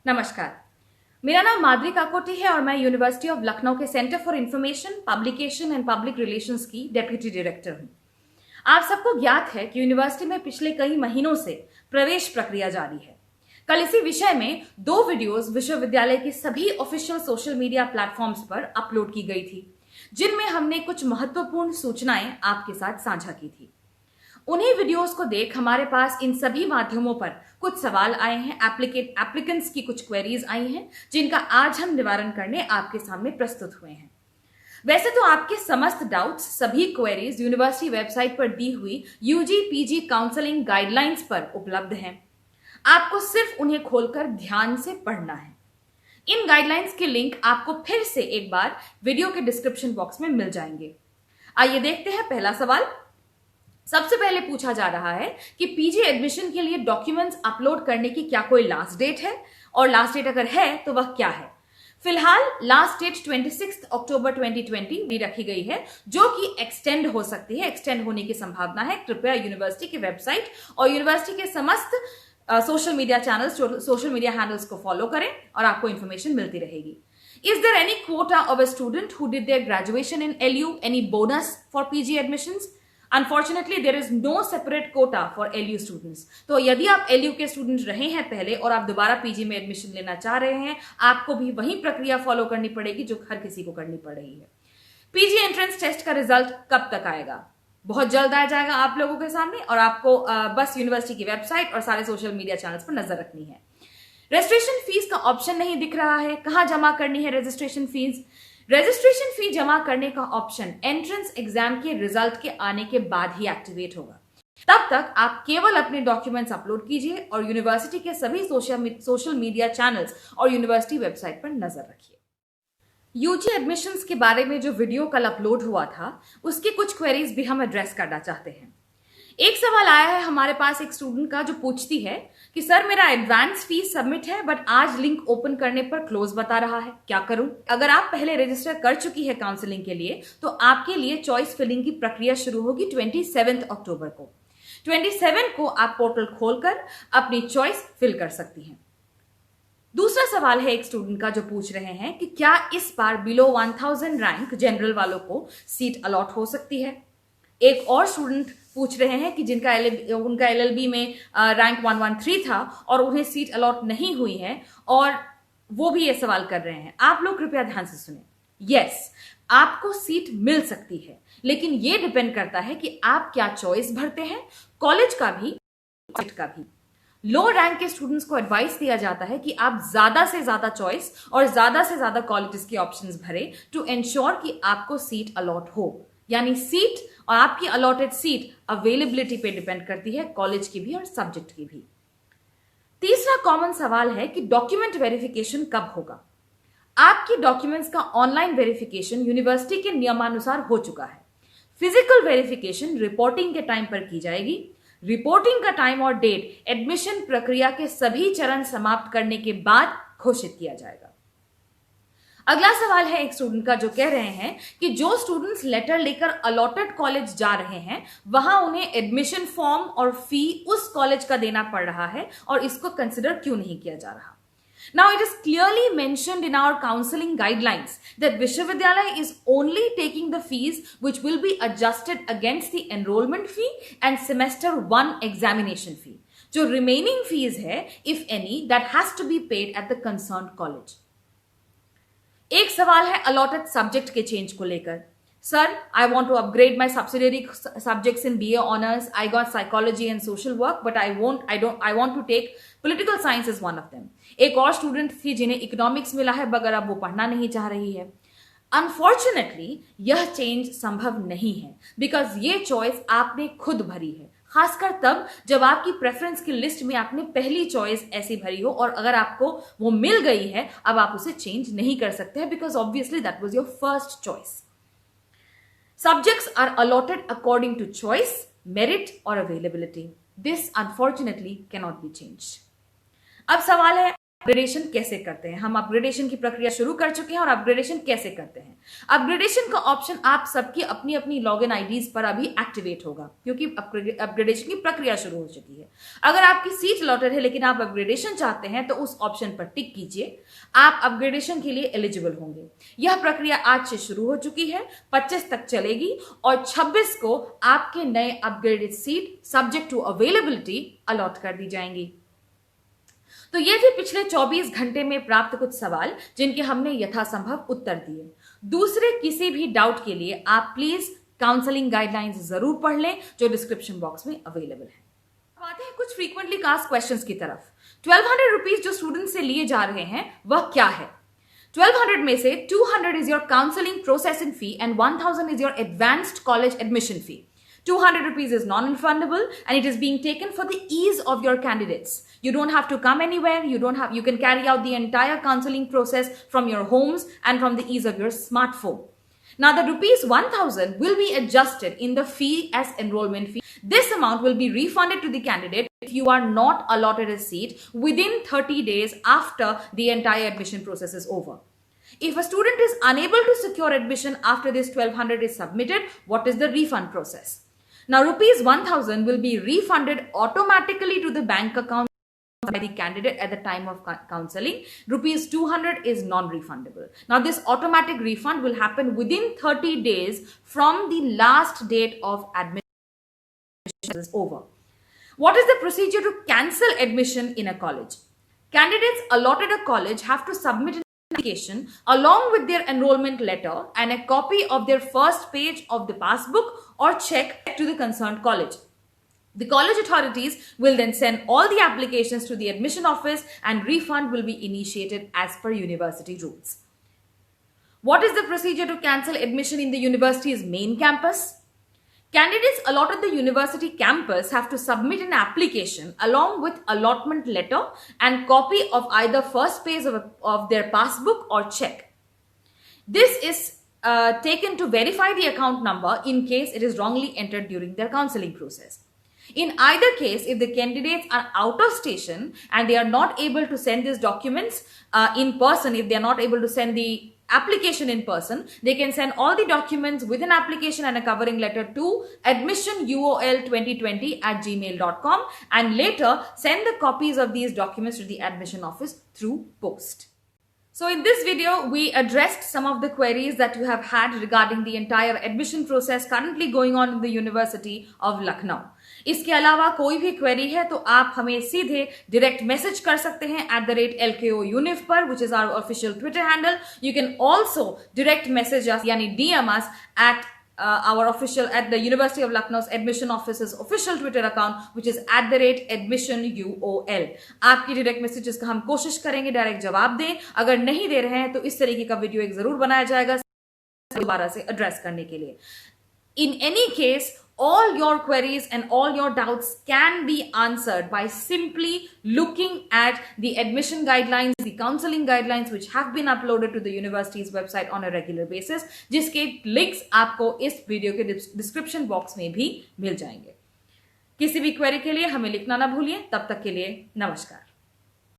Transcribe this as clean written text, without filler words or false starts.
नमस्कार। मेरा नाम माधुरी काकोटी है और मैं यूनिवर्सिटी ऑफ लखनऊ के centre for information publication and public relations की डेप्यूटी डायरेक्टर हूं। आप सबको ज्ञात है कि यूनिवर्सिटी में पिछले कई महीनों से प्रवेश प्रक्रिया जारी है। कल इसी विषय में 2 वीडियोस विश्वविद्यालय के सभी ऑफिशियल सोशल मीडिया प्लेटफॉर्म्स पर अपलोड की गई थी, जिनमें हमने कुछ महत्वपूर्ण सूचनाएं आपके साथ साझा की थी। उन्हीं वीडियोस को देख हमारे पास इन सभी माध्यमों पर कुछ सवाल आए हैं, एप्लीकेंट्स की कुछ क्वेरीज आई हैं, जिनका आज हम निवारण करने आपके सामने प्रस्तुत हुए हैं। वैसे तो आपके समस्त डाउट्स, सभी क्वेरीज यूनिवर्सिटी वेबसाइट पर दी हुई यूजी पीजी काउंसलिंग गाइडलाइंस पर उपलब्ध हैं। आपको सिर्फ उन्हें खोलकर ध्यान से पढ़ना है। इन गाइडलाइंस के लिंक आपको फिर से एक बार वीडियो के डिस्क्रिप्शन बॉक्स में मिल जाएंगे। आइए देखते हैं पहला सवाल। सबसे पहले पूछा जा रहा है कि पीजी एडमिशन के लिए डॉक्यूमेंट्स अपलोड करने की क्या कोई लास्ट डेट है, और लास्ट डेट अगर है तो वह क्या है। फिलहाल लास्ट डेट 26 अक्टूबर 2020 रखी गई है, जो कि एक्सटेंड हो सकती है, एक्सटेंड होने की संभावना है। कृपया यूनिवर्सिटी की वेबसाइट और यूनिवर्सिटी के समस्त social media channels, social media handles को फॉलो करें और आपको इंफॉर्मेशन मिलती रहेगी। Is there any quota of a student who did their graduation in LU? Any bonus for PG admissions? Unfortunately, there is no separate quota for LU students. तो यदि आप LU के स्टूडेंट रहे हैं पहले और आप दोबारा पीजी में एडमिशन लेना चाह रहे हैं, आपको भी वही प्रक्रिया फॉलो करनी पड़ेगी जो हर किसी को करनी पड़ रही है। पीजी एंट्रेंस टेस्ट का रिजल्ट कब तक आएगा? बहुत जल्द आ जाएगा आप लोगों के सामने, और आपको बस यूनिवर्सिटी की वेबसाइट और सारे सोशल मीडिया चैनल्स पर नजर रखनी है। रजिस्ट्रेशन फीस का ऑप्शन नहीं दिख रहा है। कहां जमा करनी है रजिस्ट्रेशन फीस? रजिस्ट्रेशन फी जमा करने का ऑप्शन एंट्रेंस एग्जाम के रिजल्ट के आने के बाद ही एक्टिवेट होगा। तब तक आप केवल अपने डॉक्यूमेंट्स अपलोड कीजिए और यूनिवर्सिटी के सभी सोशल मीडिया चैनल्स और यूनिवर्सिटी वेबसाइट पर नजर रखिए। यूजी एडमिशंस के बारे में जो वीडियो कल अपलोड हुआ था, उसकी कुछ क्वेरीज भी हम एड्रेस करना चाहते हैं। एक सवाल आया है हमारे पास एक स्टूडेंट का, जो पूछती है कि सर मेरा एडवांस फीस सबमिट है बट आज लिंक ओपन करने पर क्लोज बता रहा है, क्या करूं? अगर आप पहले रजिस्टर कर चुकी है काउंसलिंग के लिए, तो आपके लिए चॉइस फिलिंग की प्रक्रिया शुरू होगी 27 अक्टूबर को। 27 को आप पोर्टल खोलकर अपनी चॉइस फिल कर सकती हैं। दूसरा सवाल है एक स्टूडेंट का, जो पूछ रहे हैं कि क्या इस बार बिलो 1000 रैंक जनरल वालों को सीट अलॉट हो सकती है। एक और स्टूडेंट पूछ रहे हैं कि जिनका उनका एलएलबी में रैंक 113 था और उन्हें सीट अलॉट नहीं हुई है, और वो भी ये सवाल कर रहे हैं। आप लोग कृपया ध्यान से सुने। यस, आपको सीट मिल सकती है, लेकिन ये डिपेंड करता है कि आप क्या चॉइस भरते हैं, कॉलेज का भी, सीट का भी। लो रैंक के स्टूडेंट्स को एडवाइस दिया जाता है कि आप ज्यादा से ज्यादा चॉइस और ज्यादा से ज्यादा कॉलेजेस के ऑप्शंस भरें टू एंश्योर कि आपको सीट अलॉट हो। यानी सीट और आपकी अलॉटेड सीट अवेलेबिलिटी पे डिपेंड करती है, कॉलेज की भी और सब्जेक्ट की भी। तीसरा कॉमन सवाल है कि डॉक्यूमेंट वेरिफिकेशन कब होगा। आपकी डॉक्यूमेंट्स का ऑनलाइन वेरिफिकेशन यूनिवर्सिटी के नियमानुसार हो चुका है। फिजिकल वेरिफिकेशन रिपोर्टिंग के टाइम पर की जाएगी। रिपोर्टिंग का टाइम और डेट एडमिशन प्रक्रिया के सभी चरण समाप्त करने के बाद घोषित किया जाएगा। अगला सवाल है एक स्टूडेंट का, जो कह रहे हैं कि जो स्टूडेंट्स लेटर लेकर अलॉटेड कॉलेज जा रहे हैं, वहां उन्हें एडमिशन फॉर्म और फी उस कॉलेज का देना पड़ रहा है, और इसको कंसिडर क्यों नहीं किया जा रहा। Now it is clearly mentioned in our counseling guidelines that Vishwavidyalaya is only taking the fees which will be adjusted against the enrollment fee and semester 1 examination fee. जो remaining fees है, if any, that has to be paid at the concerned college. एक सवाल है allotted subject के change को लेकर। Sir, I want to upgrade my subsidiary subjects in BA honours. I got psychology and social work, but I want to take political science is one of them. एक और student थी जिन्हें economics मिला है, मगर अब वो पढ़ना नहीं चाह रही है। अनफॉर्चुनेटली यह चेंज संभव नहीं है, बिकॉज ये चॉइस आपने खुद भरी है, खासकर तब जब आपकी प्रेफरेंस की लिस्ट में आपने पहली चॉइस ऐसी भरी हो, और अगर आपको वो मिल गई है, अब आप उसे चेंज नहीं कर सकते हैं, because obviously that was your first choice. Subjects are allotted according to choice, merit और availability. This unfortunately cannot be change. अब सवाल है अपग्रेडेशन कैसे करते हैं। हम अपग्रेडेशन की प्रक्रिया शुरू कर चुके हैं और अपग्रेडेशन कैसे करते हैं। अपग्रेडेशन का ऑप्शन आप सबकी अपनी अपनी लॉगिन आईडीज पर अभी एक्टिवेट होगा क्योंकि अपग्रेडेशन की प्रक्रिया शुरू हो चुकी है। अगर आपकी सीट अलॉटेड है लेकिन आप अपग्रेडेशन चाहते हैं तो उस ऑप्शन पर टिक कीजिए, आप अपग्रेडेशन के लिए एलिजिबल होंगे। यह प्रक्रिया आज से शुरू हो चुकी है, 25 तक चलेगी और 26 को आपके नए upgraded seat subject to availability allot कर दी जाएंगी। तो ये थे पिछले 24 घंटे में प्राप्त कुछ सवाल जिनके हमने यथासंभव उत्तर दिए। दूसरे किसी भी डाउट के लिए आप प्लीज काउंसलिंग गाइडलाइंस जरूर पढ़ लें जो डिस्क्रिप्शन बॉक्स में अवेलेबल है। अब आते हैं कुछ फ्रीक्वेंटली आस्क्ड क्वेश्चंस की तरफ। 1200 रुपीज जो स्टूडेंट से लिए जा रहे हैं वह क्या है? 1200 में से 200 is your counselling processing fee and 1000 is your advanced college admission fee. 200 rupees is non-refundable and it is being taken for the ease of your candidates. You don't have to come anywhere. You can carry out the entire counseling process from your homes and from the ease of your smartphone. Now the rupees 1000 will be adjusted in the fee as enrollment fee. This amount will be refunded to the candidate if you are not allotted a seat within 30 days after the entire admission process is over. If a student is unable to secure admission after this 1200 is submitted, what is the refund process? Now, rupees 1000 will be refunded automatically to the bank account by the candidate at the time of counseling. Rupees 200 is non-refundable. Now, this automatic refund will happen within 30 days from the last date of admission is over. What is the procedure to cancel admission in a college? Candidates allotted a college have to submit an application along with their enrollment letter and a copy of their first page of the passbook or check to the concerned college. The college authorities will then send all the applications to the admission office and refund will be initiated as per university rules. What is the procedure to cancel admission in the university's main campus? Candidates allotted the university campus have to submit an application along with allotment letter and copy of either first page of their passbook or check. This is taken to verify the account number in case it is wrongly entered during their counseling process. In either case, if the candidates are out of station and they are not able to send these documents in person, if they are not able to send the application in person, they can send all the documents with an application and a covering letter to admissionuol2020@gmail.com and later send the copies of these documents to the admission office through post. So in this video, we addressed some of the queries that you have had regarding the entire admission process currently going on in the University of Lucknow. इसके अलावा कोई भी query है तो आप हमें सीधे direct message कर सकते हैं @LKOUniv पर, which is our official Twitter handle. You can also direct message us, यानी DM us at our official at the University of Lucknow's admission office's official Twitter account, which is @admissionuol. आपकी direct messages का हम कोशिश करेंगे direct जवाब दें। अगर नहीं दे रहे हैं तो इस तरीके का वीडियो एक जरूर बनाया जाएगा दोबारा से एड्रेस करने के लिए। In any case, all your queries and all your doubts can be answered by simply looking at the admission guidelines, the counseling guidelines which have been uploaded to the university's website on a regular basis, जिसके links आपको इस video के description box में भी मिल जाएंगे। किसी भी query के लिए हमें लिखना ना भूलिए। तब तक के लिए नमस्कार।